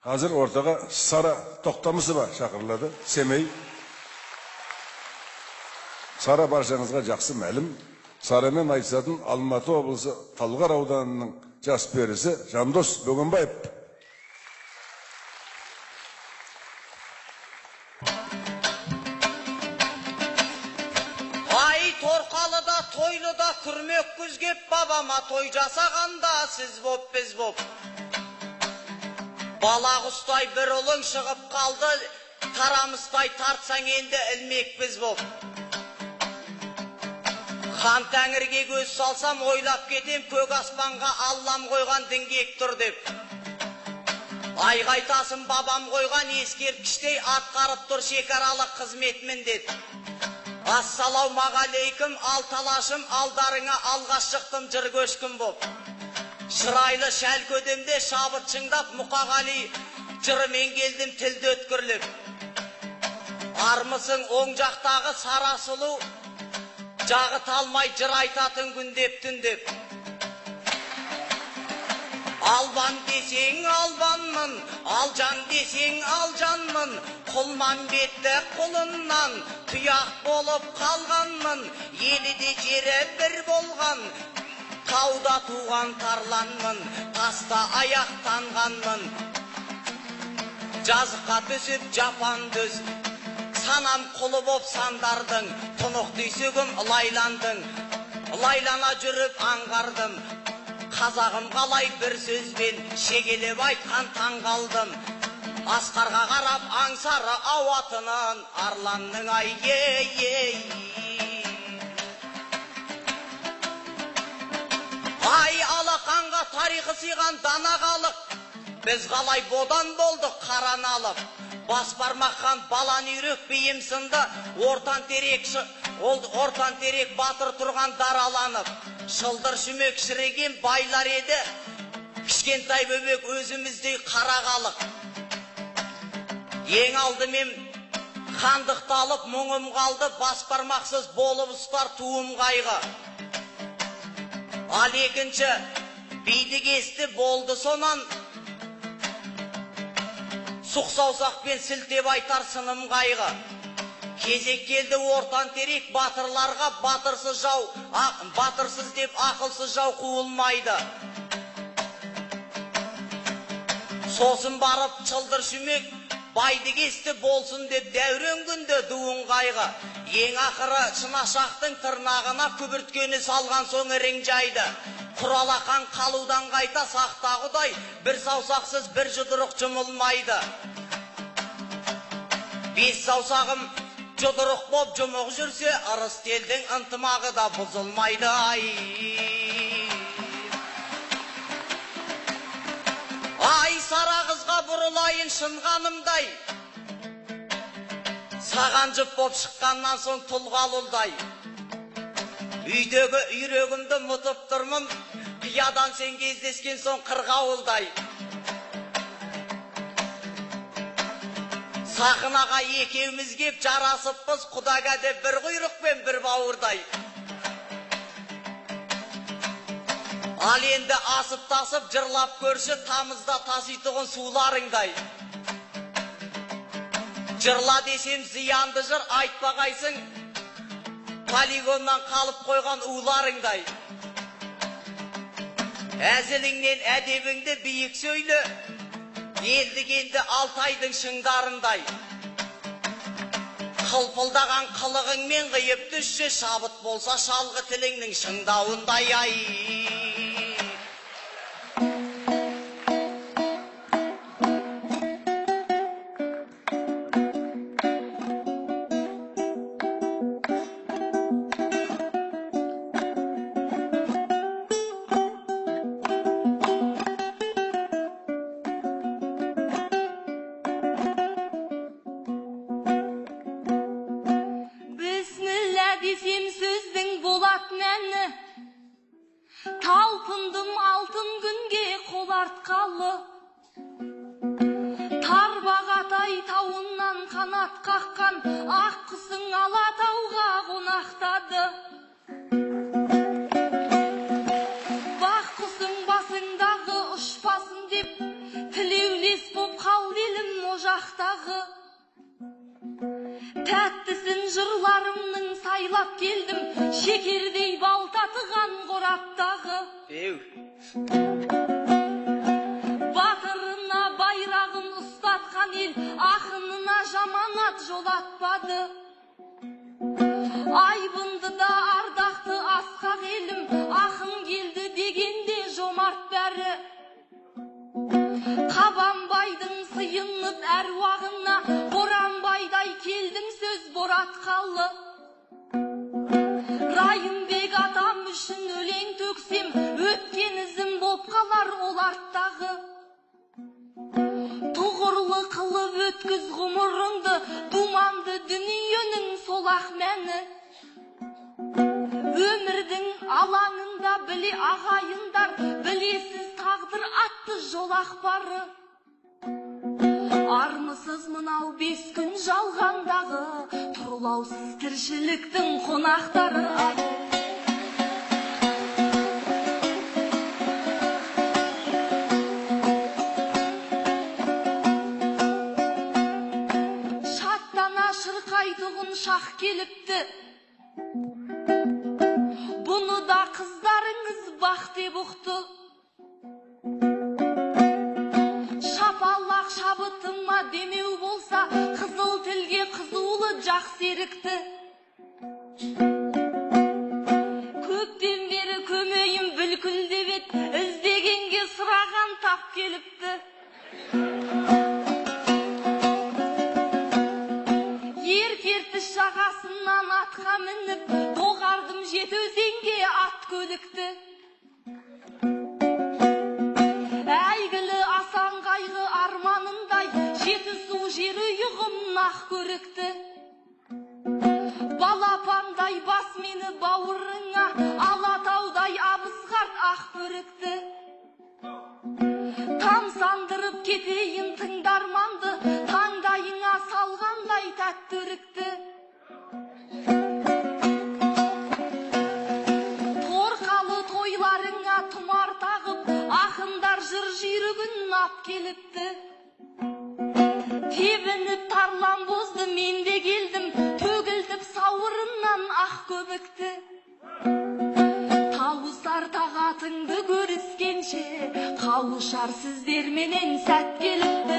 Hazır ortaga Sara Toktamisova chaqirilydi. Semey. Sara barchangizga жақсы мәлім. Saramen aytsatin Almaty oblysy Talgar audanynyň jas berisi Jandos Bögenbayev. Ay Torqalıda toyluda kürmek küzgep babama toy jasaganda siz bop biz bop. Bala ustay bir olun шығып қалды, taramыстay tartsaң endi ilmek biz bop. Хан Тәңірге көз салсам ойлап кетем, көк аспанға Аллам қойған діңгек тұр деп. Айғайтасын бабам қойған ескерткіштей атқарып тұр шекаралық қызметмен деп. Ассалаумағалейкум алталашым алдарыңа алғаш шықтым жыр көшкін боп. Шырайлы шәл көдемде шабыт шыңдап Мұқағали жырымен келдім тілді өткірліп. Армысың оң жақтағы сарасылу жағы талмай жыр айтатын күндеп түндеп. Албан десең албанмын, алжан десең алжанмын, құлман бетті құлыннан тұяқ болып қалғанмын, еліде жері бір болған, тауда туған тарланмын, таста аяқтанғанмын. Жазыққа түсіп жапан дүз, санам құлы боп сандардың, тұнық түйсігім лайландың, лайлана жүріп аңғардым. Қазағым қалай бір сөзбен шегелеп айтқан таң қалдым. Асқарға қарап аңсары ауатынын арланның ай ей. Ай алақанға тарихы сыйған дана халық, біз қалай бодан болдық қараналып. Бас бармаққан балан үйрек бейім сынды, ортан терек батыр тұрған дараланып. Шылдыр шүмек шіреген байлар еді, кішкентай бөбек өзіміздей қарағалық. Ең алдымен қандықталып мұңым қалды, бас бармақсыз болып ұстар туым қайғы. Ал екінші биді кесті болды сонан, сұқ саусақпен сілтеп айтар сыным қайғы. Кезек келді ортан терек батырларға, батырсыз деп ақылсыз жау қуылмайды. Сосын барып чылдыр шүмек байды кесті болсын деп дәурен күнде дуын қайғы. Ең ақыры шынашақтың тырнағына күбірткені салған соң ірің жайды. Құралақан қалудан қайта сақта құдай, бір саусақсыз бір жұдырық жұмылмайды. Бес саусағым жұдырық боп жұмық жүрсе, ырыс телдің ынтымағы да бұзылмайды ай. Ай сара қызға бұрылайын шынғанымдай, саған жұп боп шыққаннан соң тұлғалылдай. Үйдегі үйрегімді мұтып тұрмын, қиядан сен кездескен соң қырғауылдай. Сақынаға екеуміз кеп жарасыппыз, құдага деп бір құйрық пен бір бауырдай. Ал енді асып-тасып жырлап көрші, тамызда таситұғын суларыңдай. Жырла десем зиянды жыр айтпағайсың, полигоннан қалып қойған уларыңдай. Әзіліңнен әдебіңді биік сөйлі, елдігенді Алтайдың шыңдарындай. Қылпылдаған қылығыңмен қиып түсші, шабыт болса шалғы тіліңнің шыңдауындай ай. Талпындым алтын күнге қол артқалы, Тарбағатай тауынан қанат қаққан ақ құсың Алатауға қонақтады. Бақ құсың басыңдағы ұшпасын деп тілеулес боп қал жырларымның сайлап келдім, шекердей бал татыған қораптағы. Батырына байрағын ұстатқан ел, ақынына жаманат жолатпады. Айбынды да ардақты асқақ елім, ақын келді дегенде жомарт бәрі. Қабанбайдың сыйынып әруағына, Боранбайдай келдің сөз боратқалы. Райымбек атам үшін өлең төксем, өткен ізім боп қалар ол арттағы. Тұғырлы қылып өткіз ғұмырыңды, думанды дүниенің солақ мәні. Өмірдің алаңында біле ағайындар, білесіз тағдыр атты жолақ бары. Армысыз мынау 5 күн жалғандағы, тұрлаусыз тіршіліктің қонақтары. Шаттана шырқайтұғын шақ келіпті. Бұны да қыздарыңыз бақ деп ұқты. Шапалақ шабытыма демеу болса, қызыл тілге қызулы жақсы ерікті. Көптен бері көмейім бүлкіл деп ет, іздегенге сұраған тап келіпті. Еркертіш жағасынан атқа мініп, доғардым жеті өзенге ат көлікті. Әйгілі асан қайғы арманындай, жеті су жер ұйығым нақ көрікті. Балапандай бас мені бауырыңа, Алатаудай абызғарт ақ бөрікті. Тамсандырып кетейін тыңдарманды, таңдайыңа салғандай тәтті өрікті. Торқалы тойларыңа тұмар тағып, ақындар жыр жүйрігін ап келіпті. Тебініп тарлан бозды мен де келдім, төгілтіп сауырымнан ақ көбікті. Тауысар тағатыңды көріскенше, қауышар сіздерменен сәт келіпті.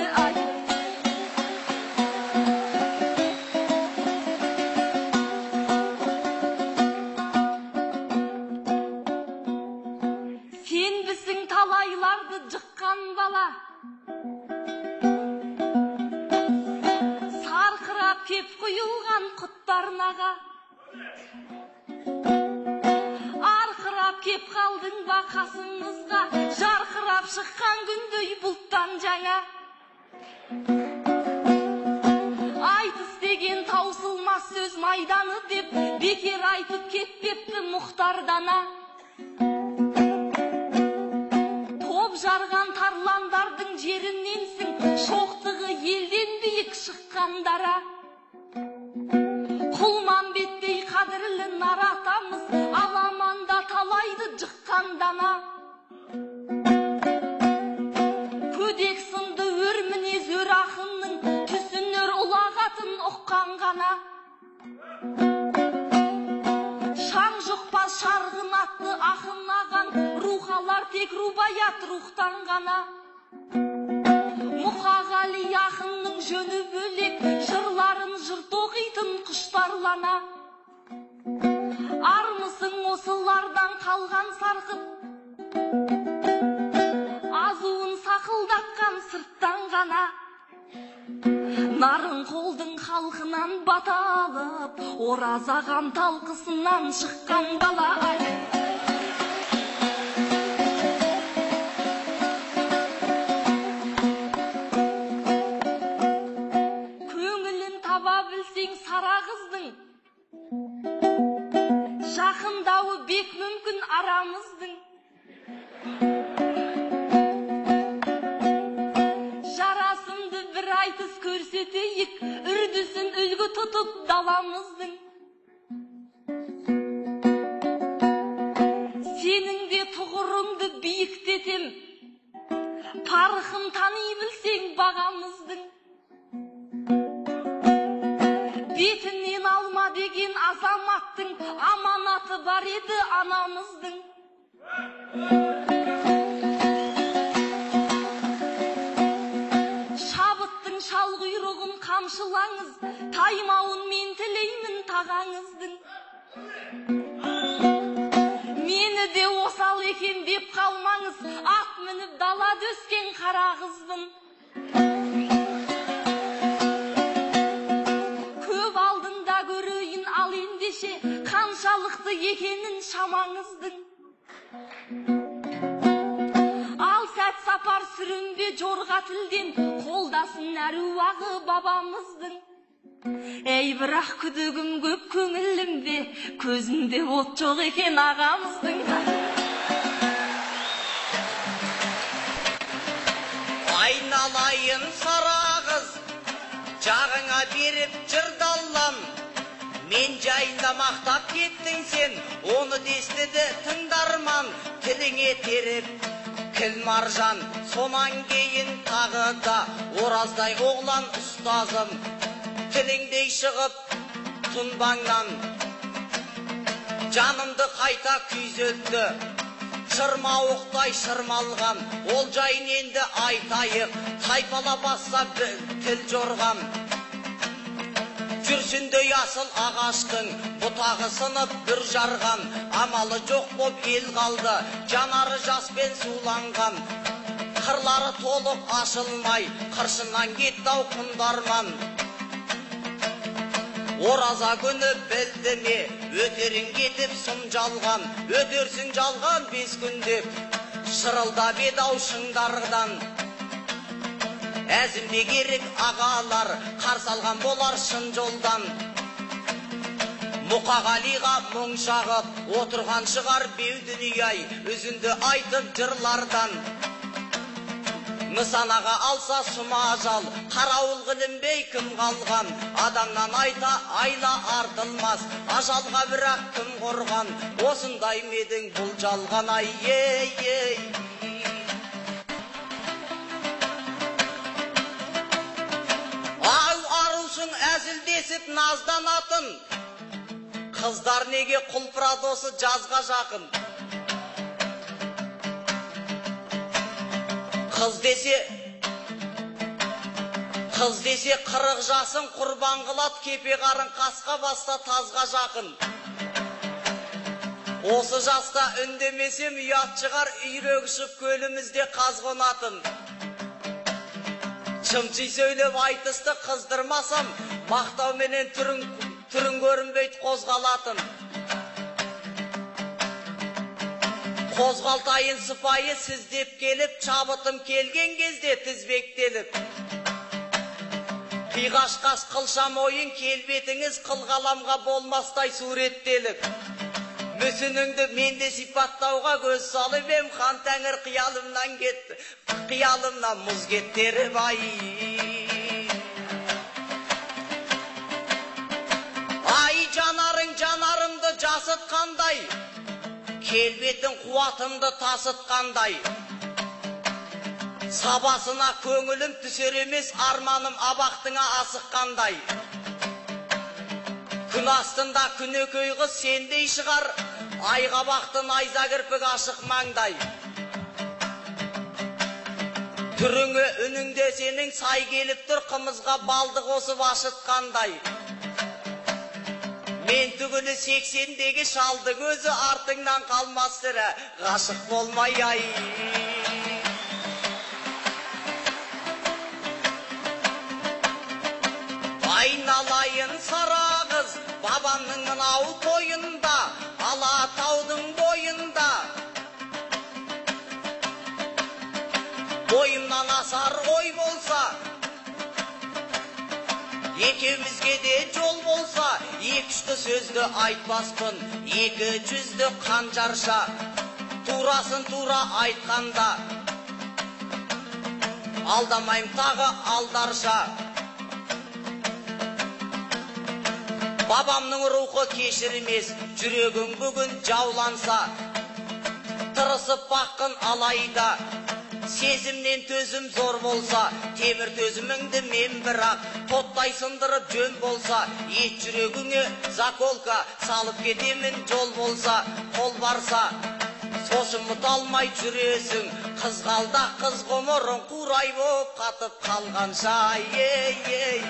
Сенбісің талайларды жыққан бала, сарқырап кеп құйылған құттарнаға. Арқырап кеп қалдың ба қасыңызға, жарқырап шыққан күндей бұлттан жаңа. Айтыс деген таусылмас сөз майданы деп, бекер айтып кетпепті мұхтардана. Топ жарған тарландардың жеріненсің, шоқтығы елден биік шыққандара. Құлманбеттей қадірлі наратамыз, аламанда талайды жыққандана. Көдек сынды өр мінез өр ақынның, түсінер ұлағатын ұққан ғана. Шаң жұқпас шарғын атты ақын аған, рухалар тек рубаят рухтан ғана. Мұқағали ақынның жөні бөлек, жырларын жұрт оқитын құштарлана. Армысың осылардан қалған сарқып, азуын сақылдатқан сырттан ғана. Нарын қолдың халқынан бата алып, оразаған талқысынан шыққан бала. Көңілін таба білсең сара қыздың, жақындауы бек мүмкін арамыздың. Жарасымды бір айтыс көрсетейік, үрдісін үлгі тұтып даламыздың. Сенің де тұғырыңды биіктетем, парқын тани білсең бағамыздың. Бетінен алма азаматтың аманаты бар еді анамыздың. Шабыттың шал құйрығын қамшылаңыз, таймауын мен тілеймін тағаңыздың. Мені де осал екен деп қалмаңыз, ат мініп далада өскен қара қызбын. Көп алдында көрейін ал ендеше, қаншалықты екенін шамаңыздың. Ал сәт сапар сүрінбе жорға тілден, қолдасын әруағы бабамыздың. Ей, бірақ күдігім көп көңілімде, көзінде от жоқ екен ағамыздың. Айналайын сара қыз, жағыңа беріп жырдаллам. Мен жайында мақтап кеттің сен, оны дестеді тыңдарман. Тіліңе теріп кіл маржан, сонан кейін тағы да ораздай оғлан ұстазым. Тіліңдей шығып тұнбаңнан жанымды қайта күйзелтті. Шырмауықтай шырмалған, ол жайын енді айтайық. Тайпала басса тіл жорған. Жүрсіндей асыл ағаштың бұтағы сынып бүр жарған. Амалы жоқ боп ел қалды, жанары жаспен суланған. Қырлары толып ашылмай, қыршыннан кетті-ау құндарман. Ораза күні білді ме, өтерін кетіп сұм жалған. Өтерсің жалған 5 күн деп, шырылдап еді-ау шыңдардан. Әзімде керек ағалар, қарсы алған болар шын жолдан. Мұқағалиға мұң шағып, отырған шығар беу дүние-ай, үзінді айтып жырлардан. Нысанаға алса сұмажал, қарауыл қылынбей кім қалған. Адамнан айла артылмас, ажалға бірақ кім қорған. Осындай медің бұл жалған ай, ей. Арусың әзілдесіп назданатын, қыздар неге құлпыра досы жазға жақын. Қыз десе 40 жасын құрбан қылат, кепе қарын қасқа баста тазға жақын. Осы жаста үндемесем ұят шығар, үйрегішіп көлімізде қаз қонатын. Шымчи сөйлеп айтысты қыздырмасам, мақтау менен түрін көрінбейді қозғалатын. Қозғалтайын сыпайы сіздеп келіп, шабытым келген кезде тізбектеліп. Қиғашқас қылшам ойын келбетіңіз қылғаламға болмастай суреттеліп. Мүсініңді менде сипаттауға көз салып ем, хан тәңір қиялымнан кетті, қиялымнан мұз кеттеріп ай. Ай, жанарың жанарымды жасытқандай, келбетін қуатымды тасытқандай. Сабасына көңілім түсер емес, арманым абақтыңа асыққандай. Күн астында күнекөй қыз сендей шығар, айға бақты найза кірпік ашық маңдай. Түріңі үніңде сенің сай келіп тұр, қымызға балды қосып ашытқандай. Мен түгілі 80-дегі шалды көзі, артыңнан қалмас сірә, ғашық болмай ай. Айналайын сара қыз, бабамның мынау тойында, Алатаудың бойында. Бойымнан асар ой болса, екеумізге де жол болса, 2-3 сөзді айтпаспын, 2 жүзді қанжарша, турасын тура айтқанда. Алдамайым тағы алдарша. Бабамның рухы кешірмес, жүрегің бүгін жауланса. Тырысып баққын алайда, Сезімнен төзім зор болса, темір төзіміңді мен бірақ, тоттай сындырып жөн болса, ет жүрегіңе заколка салып кетемін жол болса, қол барса, сосын мұталмай жүресің, қызғалдақ қыз ғұмырың қурай боп қатып қалғанша, ей.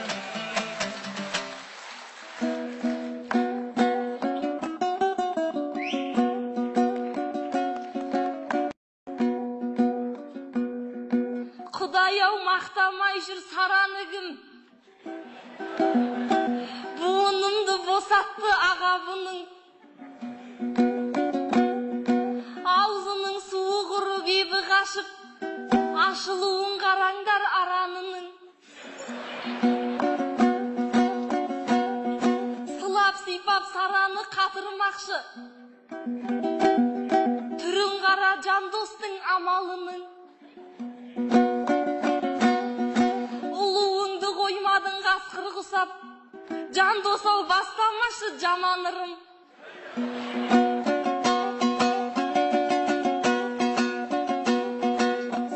Мақтамай жүр саранығым, буынымды босатты аға бұның. Аузының суы құрып ебі қашып, ашылуын қараңдар аранының. Сылап сипап сараны қатырмақшы, түрін қара жандостың амалының. Қырғысап, жан досау бастамашы жаманырым.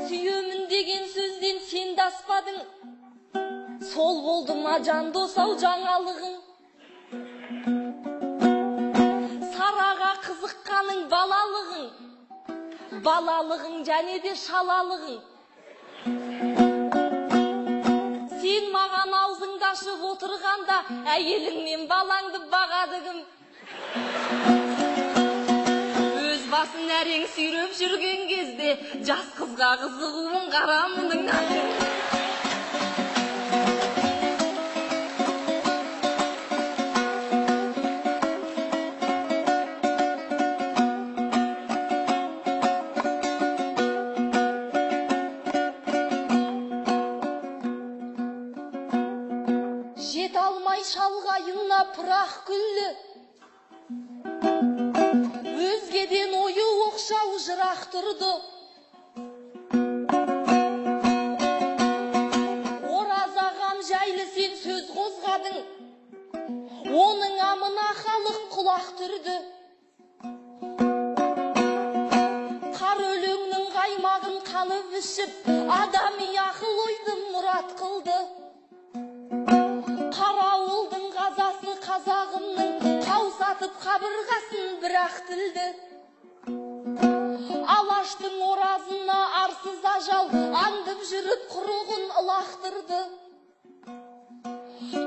Сүйемін деген сөзден сен даспадың, сол болды ма жан досау жаңалығың. Сараға қызыққаның балалығың және де шалалығың. Сен маған аузыңды ашып отырғанда, әйеліңнен балаңды бағадығым. Өз басын әрең сүйреп жүрген кезде, жас қызға қызығуын қарамының. Шалғайына пырақ күллі, өзгеден ойы оқшау жырақ тұрды. Ораз ағам жайлы сен сөз қозғадың, оның амына халық құлақ түрді. Қар өлеңнің қаймағын қанып ішіп, адами ақыл ойды мұрат қылды. Қарауылдың қазасы қазағымның қаусатып қабырғасын бірақ тілді. Алаштың оразына арсыз ажал аңдып жүріп құрығын ылақтырды.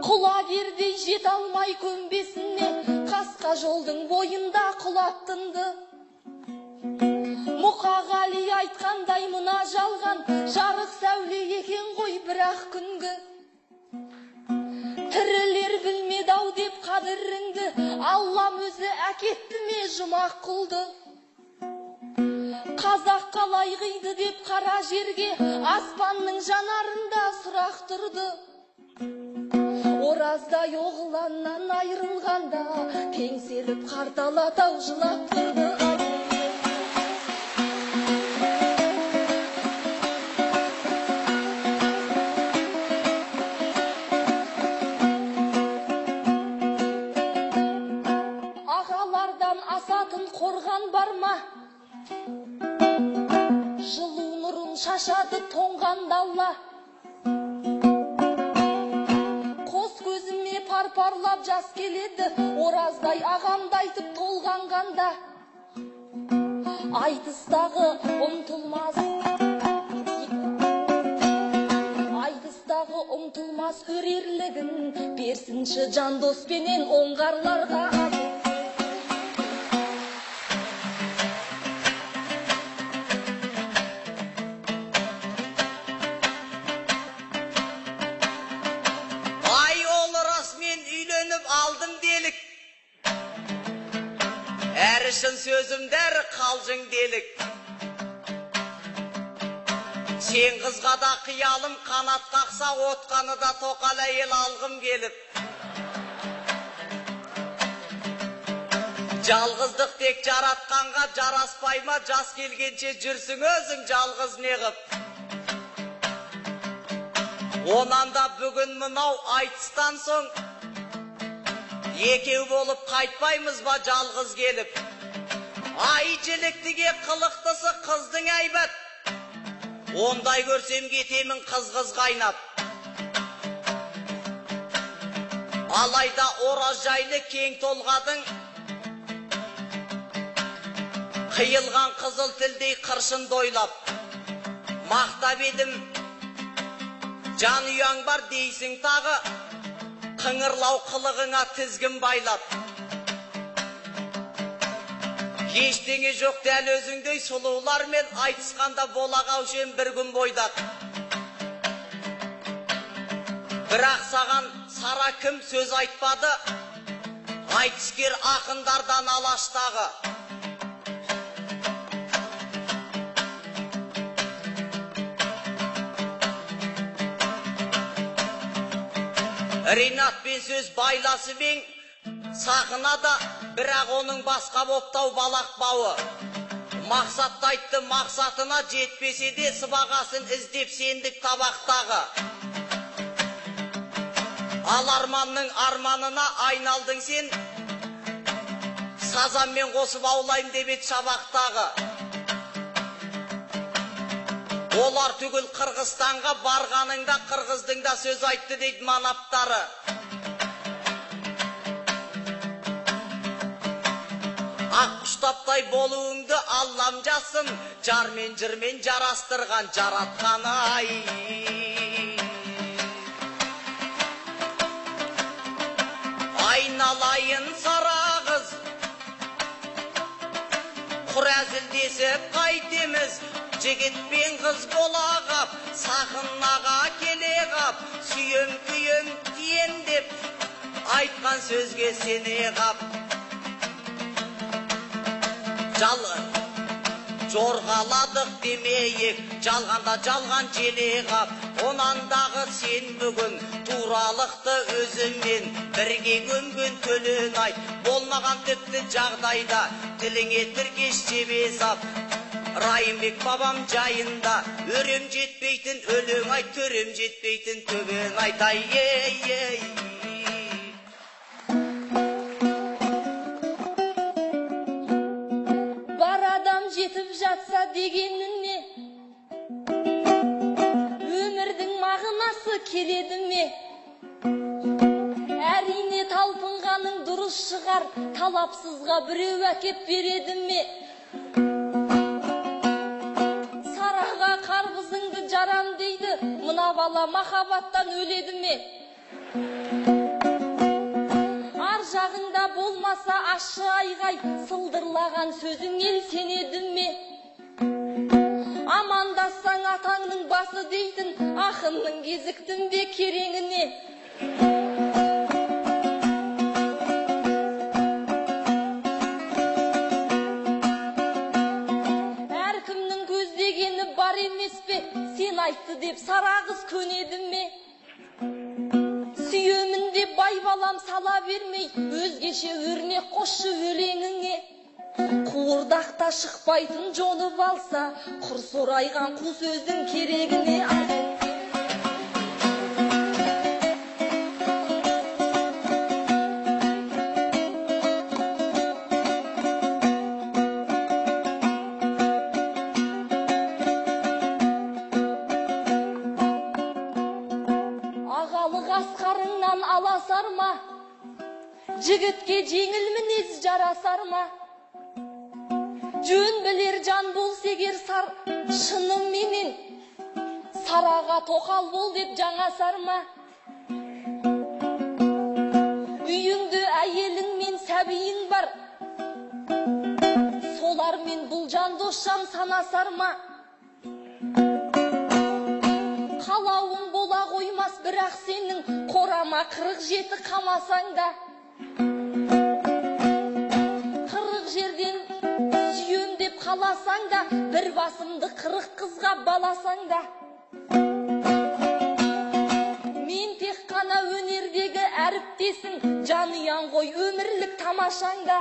Құлагердей жет алмай көмбесіне қасқа жолдың бойында құлаттынды. Мұқағали айтқандай мына жалған жарық сәуле екен ғой бірақ күнгі. Тірілер білмеді-ау деп қадіріңді, Аллам өзі әкетті ме жұмақ қылды. Қазақ қалай қиды деп қара жерге, аспанның жанарында сұрақ тұрды. Ораздай оғланнан айырылғанда, теңселіп қарталатау жылап тұрды. Қорған бар ма? Жылу нұрын шашады тоңған далла. Қос көзіме парпарлап жас келеді, ораздай ағамды айтып толғанғанда. Айтыстағы ұмтылмас өрерлігін берсінші жандоспенен оңғарларға. Әрішін сөзімдер қалжың делік. Сен қызға да қиялым қанат қақса, отқаны да тоқал әйел алғым келіп. Жалғыздық тек жаратқанға жараспай ма, жас келгенше жүрсің өзің жалғыз неғып. Онан да бүгін мынау айтыстан соң екеу болып қайтпаймыз ба жалғыз келіп. Ай жіліктіге қылықтысы қыздың әйбат, Ондай көрсем кетемін қыз қайнап. Алайда ораз жайлы кең толғадың, қиылған қызыл тілдей қыршын дойлап. Мақтап едім, жан ұяң бар дейсің тағы, қыңырлау қылығыңа тізгін байлап. Ештеңе жоқ дәл өзіңдей сұлулармен айтысқанда бола қаушен бір күн бойдақ. Бірақ саған сара кім сөз айтпады, айтыскер ақындардан алаштағы. Ринатпен сөз байласып ең, сақынада, бірақ оның басқа боптау балақпауы. Мақсатты айтты, мақсатына жетпесе де сыбағасын іздеп сендік табақтағы. Ал арманның арманына айналдың сен, сазанмен қосып аулайым деп ет шабақтағы. Олар түгіл Қырғызстанға барғаныңда қырғыздың да сөз айтты дейді манаптары. Ақ құштаптай болуыңды Аллам жасын, жармен жырмен жарастырған жаратқаны ай. Айналайын сара қыз, құр әзілдесіп қайтеміз, жігітпен қыз бола қап, сақынаға келе қап, сүйем күйем тиен деп айтқан сөзге сене қап. Жорғаладық демейік, жалғанда жалған желе қап, онандағы сен бүгін туралықты өзімен бірге көмген төлін айт. Болмаған тіпті жағдайда тіліңе тіркеш жебес ап. Райымбек бабам жайында өрем жетпейтін өлең айт, төрем жетпейтін төбен айтай. Ей. Бар адам жетіп жатса дегенің не? Өмірдің мағынасы келеді ме? Әрине талпынғаның дұрыс шығар, талапсызға біреу әкеп береді ме? Сараға қарбызыңды жарам дейді, мына бала махаббаттан өледі ме? Ар жағыңда болмаса ашы айғай, сылдырлаған сөзің ел сенеді ме? Амандассаң атаңның басы дейтін, ақынның кезіктің бе кереңіне? Әркімнің көздегені бар емес пе? Сен айтты деп сара қыз көнеді ме? Сүйемін деп байбалам сала бермей, өзгеше өрнек қосшы өлеңіңе. Қуырдақта шықпайтын жонып алса, құр сорайған қу сөздің керегіне. Ағалық асқарыңнан аласар ма? Жігітке жеңіл мінез жарасар ма? Жөн білер жан болса егер сар, шынымен сараға тоқал бол деп жаңасар ма? Үйіңді әйелің мен сәбиің бар, солармен бұл жан досжан санасар ма? Қалауың бола қоймас, бірақ сенің қорама 47 қамасаң да, 40 жерден сүйем деп қаласаң да, бір басымды 40 қызға баласаң да. Мен тек қана өнердегі әріптесің, жанұяң ғой өмірлік тамашаң да.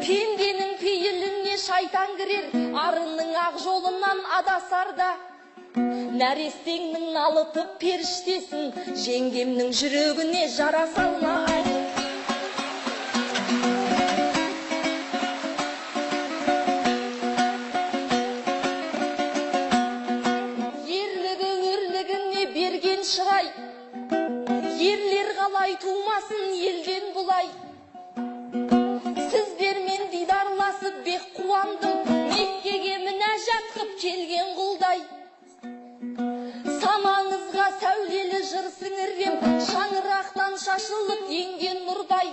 Пенденің пейіліне шайтан кірер, арының ақ жолынан адасар да. Нәрестеңнің налытып періштесін, жеңгемнің жүрегіне жара салма. шашылып енген нұрдай.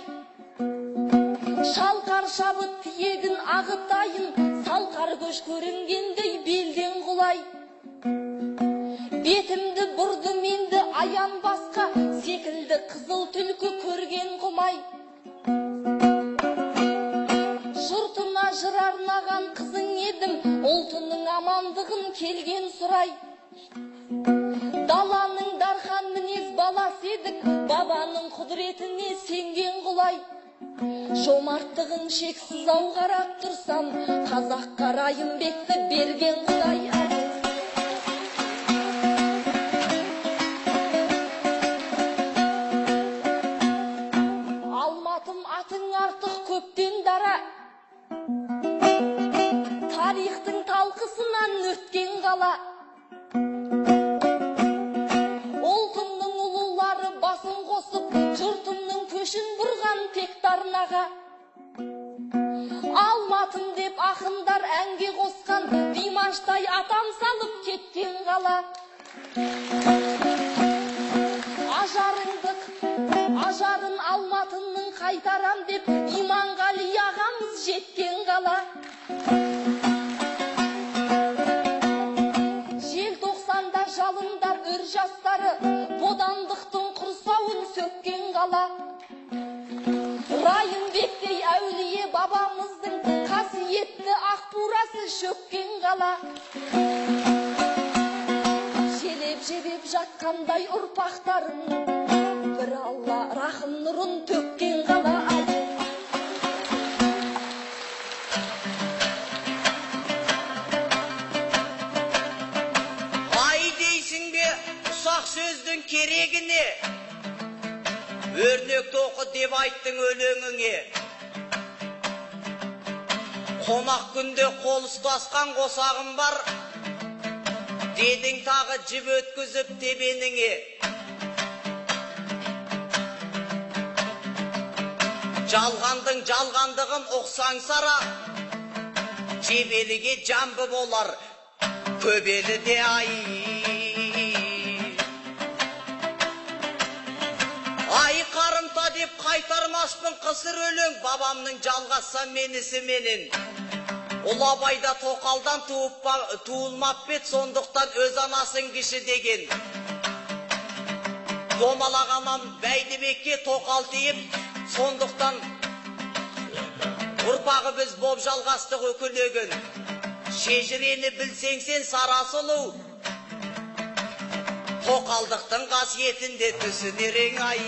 Шалқар шабыт тиегін ағытайын, салқар көш көрінгендей белден құлай. Бетімді бұрды менді аян басқа, секілді қызыл түлкі көрген құмай. Жұртына жыр арнаған қызың едім, ұлтының амандығын келген сұрай. Даланың дархан мінез баласы едік, бабаның құдіретіне сенген құлай. Жомарттығын шексіз ауғарап тұрсам, қазаққа Райымбекті берген құдай. Алматым атың артық көптен дара, тарихтың талқысынан өткен қала. Ұлтымның ұлылары басын қосып, жұртымның көшін бұрған тек дарнаға. Алматым деп ақындар әнге қосқан, Димаштай атам салып кеткен қала. Ажарын Алматымның қайтарам деп, Иманғали ағамыз жеткен қала. Желтоқсанда жалындар өр жастары, бодандықтың құрсауын сөккен қала. Райымбектей әулие бабамыздың қасиетті ақбурасы шөккен қала. Желеп-жебеп жатқандай ұрпақтарын, бір Алла рахым нұрын төккен қала. Ай дейсің бе ұсақ сөздің керегіне, өрнекті оқы деп айттың өлеңіңе. Қонақ күнде қол ұстасқан қосағым бар, дедің тағы жіп өткізіп тебеніңе. Жалғандың жалғандығын оқсаң сара, жебеліге жамбы болар, көбелі де ай. Ай қарымта деп қайтармаспын қысыр өлең, бабамның жалғасса менісі менен. Ұлабайда тоқалдан туылмап бет, сондықтан өз анасын кіші деген. Домалақ анам Бәйдібекке тоқал тиіп, сондықтан ұрпағы біз боп жалғастық өкілеген. Шежірені білсең сен сарасылу, тоқалдықтың қасиетінде түсінерең ай.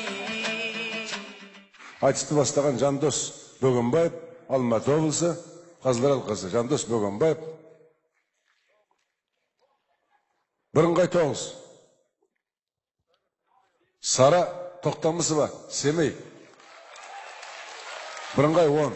Айтысты бастаған Жандос Бөгенбаев, Алматы облысы, Қазылар алқасы. Жандос Бөгенбаев. Бірыңғай 9. Сара Тоқтамысова, Семей. Бірыңғай 10.